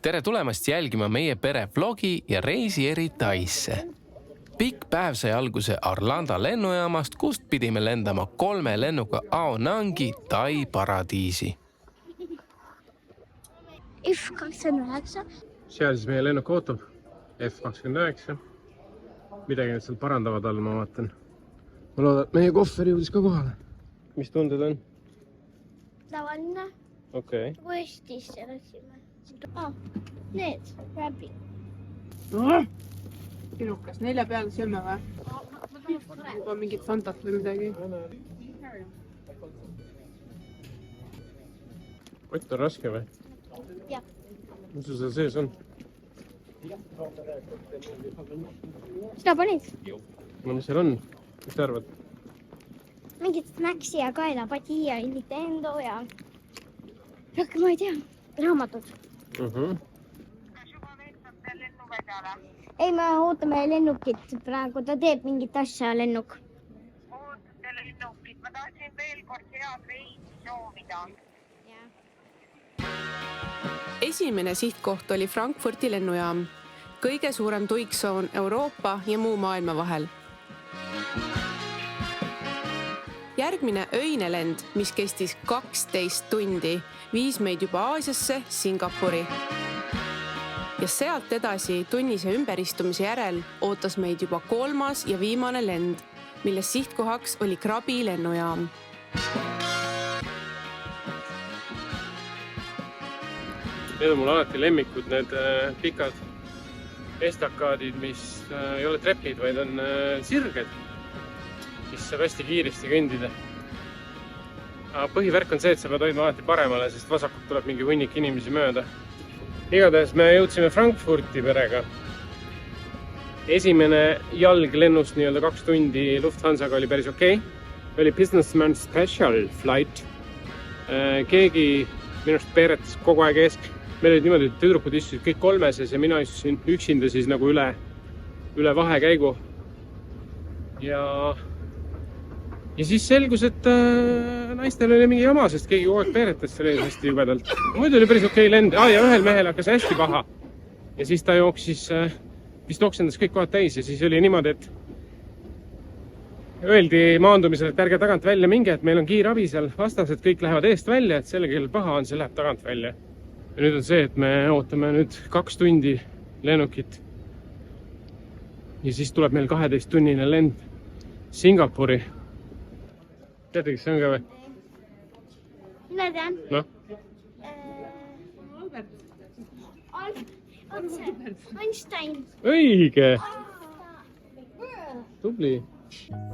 Tere tulemast jälgima meie pere vlogi ja reisi eri Taisse. Pikk päev sai alguse Arlanda lennujaamast, kust pidime lendama 3 lennuga Ao Nangi Tai paradiisi. F29. Seal siis meie lennuk ootab. F29. Midagi nüüd seal parandavad all, ma vaatan. Ma loodan, et meie kohver jõudis ka kohale. Mis tunded on? Tavaline. Okei. Eestisse läksime. Need, räbi. Kirukas, 4 peale sööme või? Juba mingit fantat või midagi. Kott on raske või? Jah. Mis sul seal sees on? Sina panid? No mis seal on? Mis sa arvad? Mingit snacksi ja kaelapati ja Nintendo ja... Rohkem ma ei tea. Raamatud. Ei, me ootame lennukit praegu. Ta teeb mingit asja lennuk. Ootate lennukit. Ma tahtsin veel kord head reisi soovida. Esimene sihtkoht oli Frankfurti lennujaam. Kõige suurem tuiksoon Euroopa ja muu maailma vahel. Järgmine öine lend, mis kestis 12 tundi, viis meid juba Aasiasse, Singapuri. Ja sealt edasi tunnise ümberistumise järel ootas meid juba 3. ja viimane lend, milles sihtkohaks oli Krabi lennujaam. Need on mul alati lemmikud, need pikad estakaadid, mis ei ole trepid, vaid on sirged, mis saab hästi kiiresti kõndida. Aga põhivärk on see, et sa pead hoidma alati paremale, sest vasakult tuleb mingi hunnik inimesi mööda. Igatahes me jõudsime Frankfurti perega. Esimene jalg lennust nii-öelda 2 tundi Lufthansaga oli päris okei. Oli businessman special flight. Keegi minust peeretas kogu aeg ees. Meil olid niimoodi, et tüdrukud istusid kõik 3 sees ja mina istusin üksinda siis nagu üle vahekäigu. Ja siis selgus, et naistel oli mingi jama, sest keegi kogu aeg peeretas selle ees hästi jubedalt. Muidu oli päris okei lend. Ja ühel mehel hakkas hästi paha. Ja siis ta jooksis, vist oksendas kõik kohad täis ja siis oli niimoodi, et öeldi maandumisel, et ärge tagant välja minge, et meil on kiirabi seal vastas, et kõik lähevad eest välja, et selle, kellel paha on, see läheb tagant välja. Ja nüüd on see, et me ootame nüüd 2 tundi lennukit. Ja siis tuleb meil 12-tunnine lend Singapuri. Teate, kes see on ka või? Mina tean. Noh? Einstein. Õige! Tubli!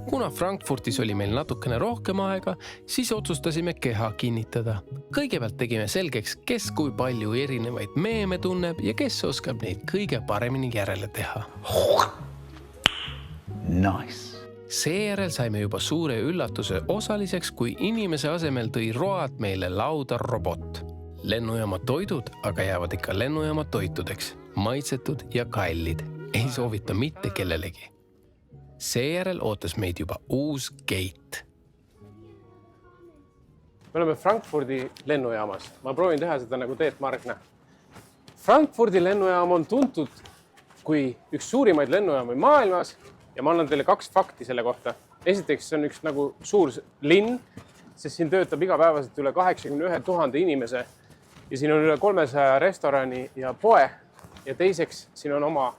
Kuna Frankfurtis oli meil natukene rohkem aega, siis otsustasime keha kinnitada. Kõigepealt tegime selgeks, kes kui palju erinevaid meeme tunneb ja kes oskab neid kõige paremini järele teha. Nice. Seejärel saime juba suure üllatuse osaliseks, kui inimese asemel tõi road meile lauda robot. Lennujaama toidud aga jäävad ikka lennujaama toitudeks, maitsetud ja kallid. Ei soovita mitte kellelegi. Seejärel ootas meid juba uus gate. Me oleme Frankfurdi lennujaamas. Ma proovin teha seda nagu Teet Margna. Frankfurdi lennujaam on tuntud kui üks suurimaid lennujaami maailmas ja ma annan teile 2 fakti selle kohta. Esiteks, see on üks nagu suur linn, sest siin töötab igapäevaselt üle 81 000 inimese ja siin on üle 300 restorani ja poe. Ja teiseks, siin on oma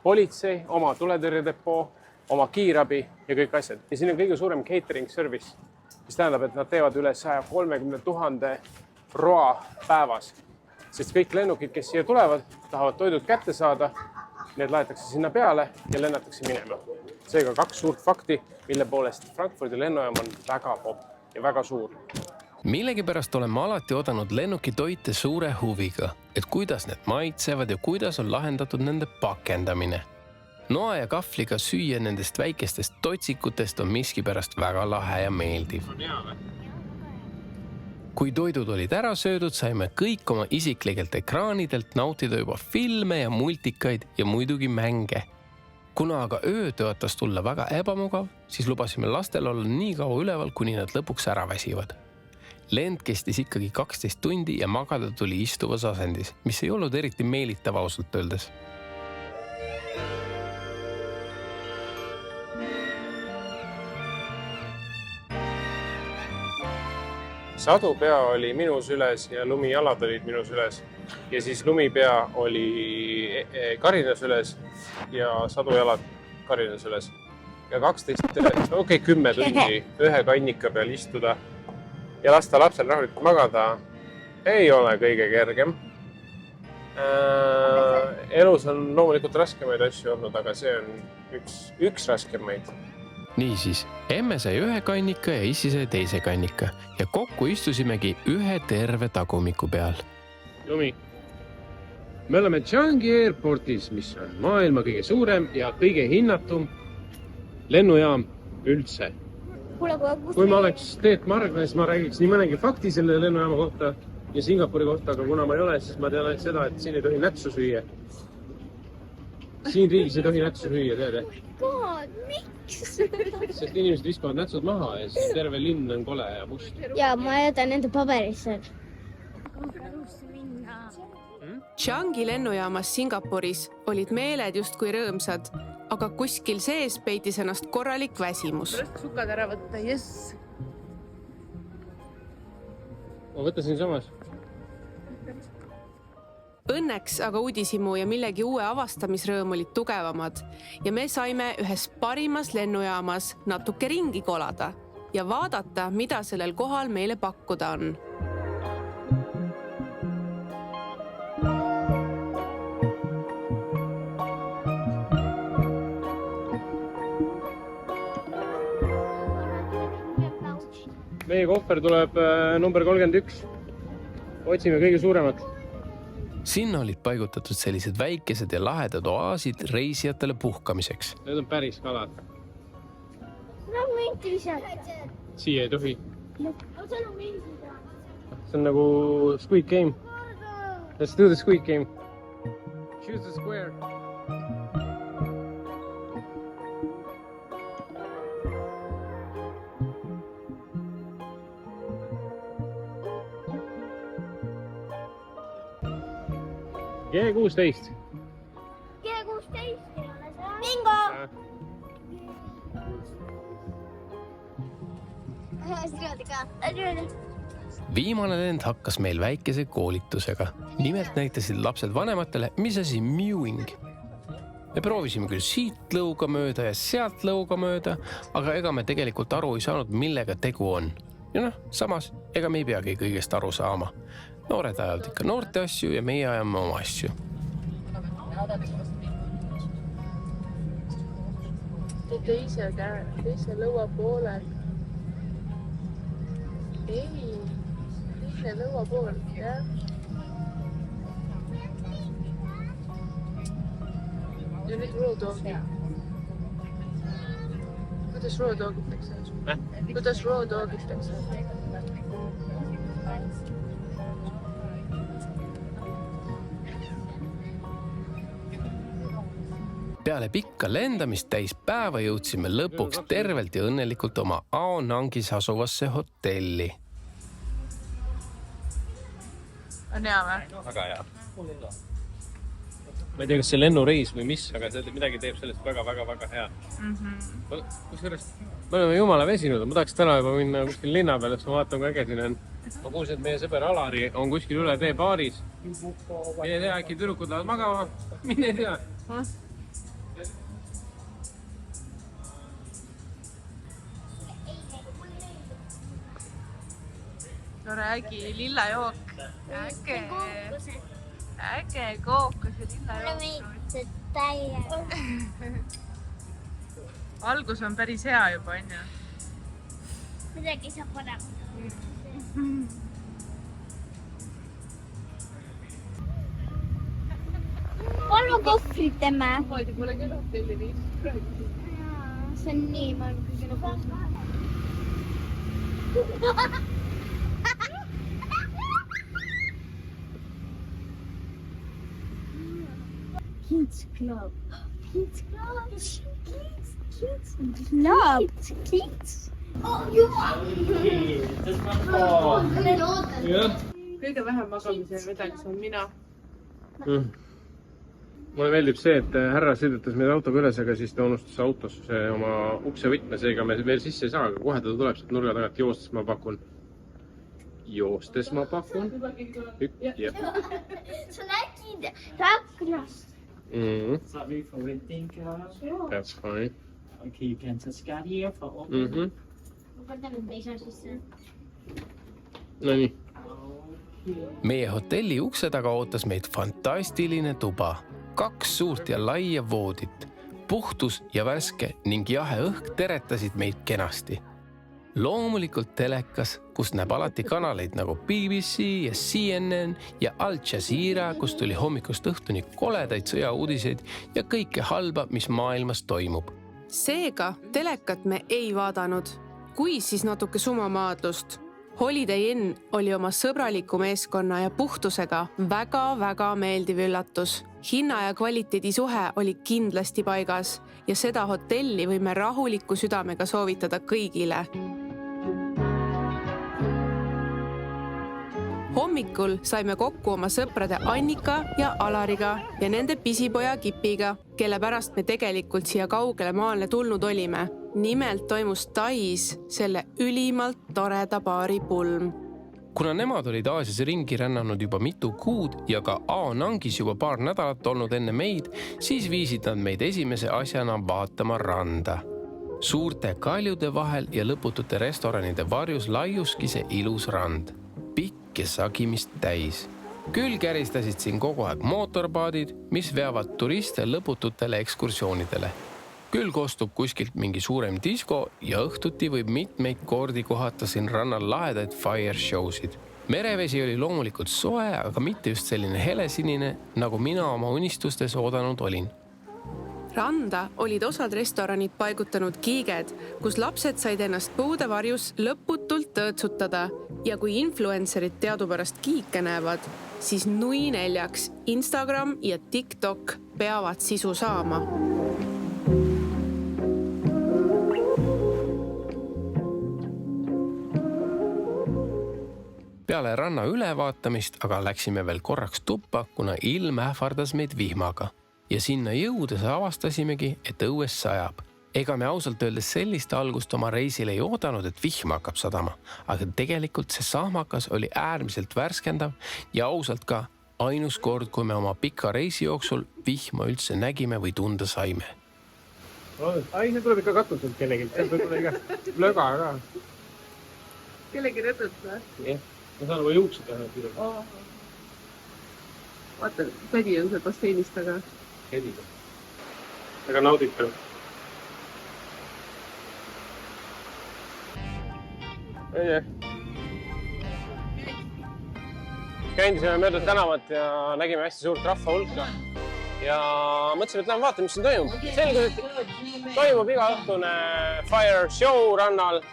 politsei, oma tuletõrjedepoo, oma kiirabi ja kõik asjad. Ja siin on kõige suurem catering service, mis tähendab, et nad teevad üle 130 000 roa päevas. Sest kõik lennukid, kes siia tulevad, tahavad toidud kätte saada, need laetakse sinna peale ja lennatakse minema. Seega 2 suurt fakti, mille poolest Frankfurdi lennujaam on väga popp ja väga suur. Millegipärast oleme alati oodanud lennukitoite suure huviga, et kuidas need maitsevad ja kuidas on lahendatud nende pakendamine. Noa ja kahvliga süüa nendest väikestest totsikutest on miskipärast väga lahe ja meeldiv. Kui toidud olid ära söödud, saime kõik oma isiklikelt ekraanidelt nautida juba filme ja multikaid ja muidugi mänge. Kuna aga öö tõotas tulla väga ebamugav, siis lubasime lastel olla nii kaua üleval, kuni nad lõpuks ära väsivad. Lend kestis ikkagi 12 tundi ja magada tuli istuvas asendis, mis ei olnud eriti meelitav ausalt öeldes. Sadupea oli minu süles ja lumijalad olid minu süles. Ja siis lumipea oli Karina süles ja sadujalad Karina süles. Ja 10 tundi ühe kannika peal istuda ja lasta lapsel rahulikult magada ei ole kõige kergem. Elus on loomulikult raskemaid asju olnud, aga see on üks raskemaid. Niisiis, emme sai ühe kannika ja issi sai teise kannika ja kokku istusimegi ühe terve tagumiku peal. Lumi, me oleme Changi Airportis, mis on maailma kõige suurem ja kõige hinnatum lennujaam üldse. Kui ma oleks Teet Margna, siis ma räägiks nii mõnegi fakti selle lennujaama kohta ja Singapuri kohta, aga kuna ma ei ole, siis ma tean ainult seda, et siin ei tohi nätsu süüa. Siin riigis ei tohi nätsu süüa, tead? Miks? Sest inimesed viskavad nätsud maha ja siis terve linn on kole ja must. Ja ma jätan nende paberisse. Changi lennujaamas Singapuris olid meeled justkui rõõmsad, aga kuskil sees peitis ennast korralik väsimus. Sukad ära võtta, jess. Ma võtasin samas. Õnneks aga uudishimu ja millegi uue avastamisrõõm olid tugevamad ja me saime ühes parimas lennujaamas natuke ringi kolada ja vaadata, mida sellel kohal meile pakkuda on. Meie kohver tuleb number 31. Otsime kõige suuremat. Sinna olid paigutatud sellised väikesed ja lahedad oaasid reisijatele puhkamiseks. Need on päris kalad. No minti visata. Siia ei tohi. See on nagu Squid Game. Let's do the Squid Game. Choose the square. G16. Bingo! Viimane lend hakkas meil väikese koolitusega. Nimelt näitasid lapsed vanematele, mis asi mewing. Me proovisime küll siit lõuga mööda ja sealt lõuga mööda, aga ega me tegelikult aru ei saanud, millega tegu on. Ja samas, ega me ei peagi kõigest aru saama. Noored ajavad ikka noorte asju ja meie ajame oma asju. Teise lõua poolel. Ei, teine lõua pool, jah. Ja nüüd roodoogi. Kuidas roodoogitakse? Kuidas roodoogitakse? Peale pikka lendamist täis päeva jõudsime lõpuks tervelt ja õnnelikult oma Ao Nangis asuvasse hotelli. On hea või? Väga hea. Ma ei tea, kas see lennureis või mis, aga midagi teeb sellest väga hea. Kusjuures me oleme jumala vesinud, ma tahaks täna juba minna kuskil linna peale, siis ma vaatan, kui äge siin on. Ma kuulsin, et meie sõber Alari on kuskil üle tee baaris. Mine tea, äkki tüdrukud lähevad magama. Mine tea. Tore ägi lillajook. Äge kookus ja lillajook. Algus on päris hea juba, on ju? Midagi saab parem. Palma kohvrit teeme. Moodi pole küll hotelli nii. See on nii, ma olen kõige lõpuks. Kids Club. Kids Club. Kids Club. Kids. Kõige vähem magamise vedalis on mina. Mulle meeldib see, et härra sõidetas meid autoga üles, aga siis ta unustas autos oma ukse võtme, seega me veel sisse ei saa, aga kohe ta tuleb sealt nurga tagant joostes, ma pakun. Jep. Sa nägid raknast. Sorry for waiting. That's fine. Okay, you can just get here for open. Ma võtan nüüd teise sisse. No nii. Meie hotelli ukse taga ootas meid fantastiline tuba. 2 suurt ja laia voodit. Puhtus ja värske ning jahe õhk teretasid meid kenasti. Loomulikult telekas, kus näeb alati kanaleid nagu BBC ja CNN ja Al Jazeera, kus tuli hommikust õhtuni koledaid sõjauudiseid ja kõike halba, mis maailmas toimub. Seega telekat me ei vaadanud, kui siis natuke sumamaadlust. Holiday Inn oli oma sõbraliku meeskonna ja puhtusega väga-väga meeldiv üllatus. Hinna ja kvaliteedi suhe oli kindlasti paigas ja seda hotelli võime rahuliku südamega soovitada kõigile. Hommikul saime kokku oma sõprade Annika ja Alariga ja nende pisipoja Kipiga, kelle pärast me tegelikult siia kaugele maale tulnud olime. Nimelt toimus Tais selle ülimalt toreda paari pulm. Kuna nemad olid Aasias ringi rännanud juba mitu kuud ja ka Aonangis juba paar nädalat olnud enne meid, siis viisid nad meid esimese asjana vaatama randa. Suurte kaljude vahel ja lõputute restoranide varjus laiuski see ilus rand. Pikk ja sagimist täis. Küll käristasid siin kogu aeg mootorpaadid, mis veavad turiste lõpututele ekskursioonidele. Küll kostub kuskilt mingi suurem disko ja õhtuti võib mitmeid kordi kohata siin rannal lahedaid fire showsid. Merevesi oli loomulikult soe, aga mitte just selline helesinine, nagu mina oma unistustes oodanud olin. Randa olid osad restoranid paigutanud kiiged, kus lapsed said ennast põude varjus lõputult tõõtsutada ja kui influencerid teadupärast kiike näevad, siis nui neljaks Instagram ja TikTok peavad sisu saama. Peale ranna ülevaatamist aga läksime veel korraks tuppa, kuna ilm ähvardas meid vihmaga. Ja sinna jõudes avastasimegi, et õues sajab. Ega me ausalt öeldes sellist algust oma reisil ei oodanud, et vihma hakkab sadama. Aga tegelikult see sahmakas oli äärmiselt värskendav ja ausalt ka ainus kord, kui me oma pika reisi jooksul vihma üldse nägime või tunda saime. Ai, see tuleb ikka katuselt kellegi. See tuleb ikka löga ka. Kellegi rõdud või? Jah, ma saan oma juuksed teha. Vaata, tädi on see basseinist taga. Heliga. Aga nauditav. Käindisime mööda tänavat ja nägime hästi suurt rahva hulka. Ja mõtlesime, et lähme vaatame, mis siin toimub. Selgus, et toimub iga õhtune fire show rannal.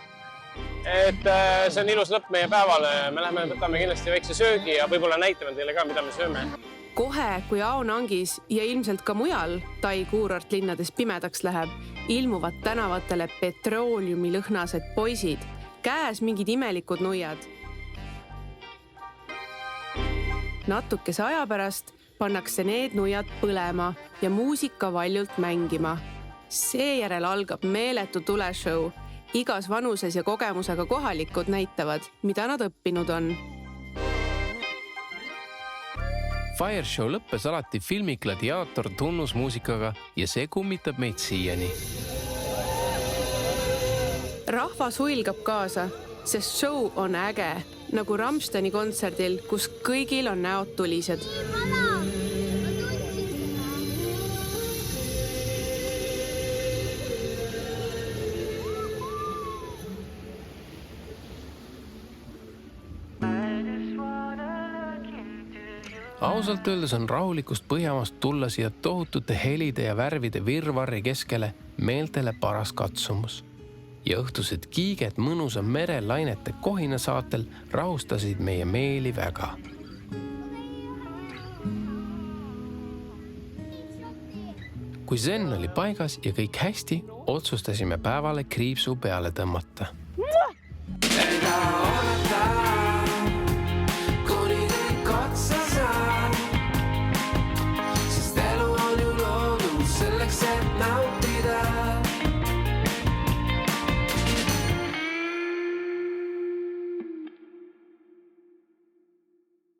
Et see on ilus lõpp meie päevale. Me lähme võtame kindlasti väikse söögi ja võib-olla näitame teile ka, mida me sööme. Kohe, kui Aonangis ja ilmselt ka mujal Tai kuurortlinnades pimedaks läheb, ilmuvad tänavatele petrooliumi lõhnased poisid, käes mingid imelikud nuiad. Natukese aja pärast pannakse need nuiad põlema ja muusika valjult mängima. Seejärel algab meeletu tuleshow. Igas vanuses ja kogemusega kohalikud näitavad, mida nad õppinud on. Fireshow lõppes alati filmi Gladiator tunnusmuusikaga ja see kummitab meid siiani. Rahvas huilgab kaasa, sest show on äge, nagu Rammsteini kontserdil, kus kõigil on näod tulised. Ausalt öeldes on rahulikust Põhjamaast tulla siia tohutute helide ja värvide virvarri keskele meeltele paras katsumus. Ja õhtused kiiged mõnusa merelainete kohina saatel rahustasid meie meeli väga. Kui zen oli paigas ja kõik hästi, otsustasime päevale kriipsu peale tõmmata.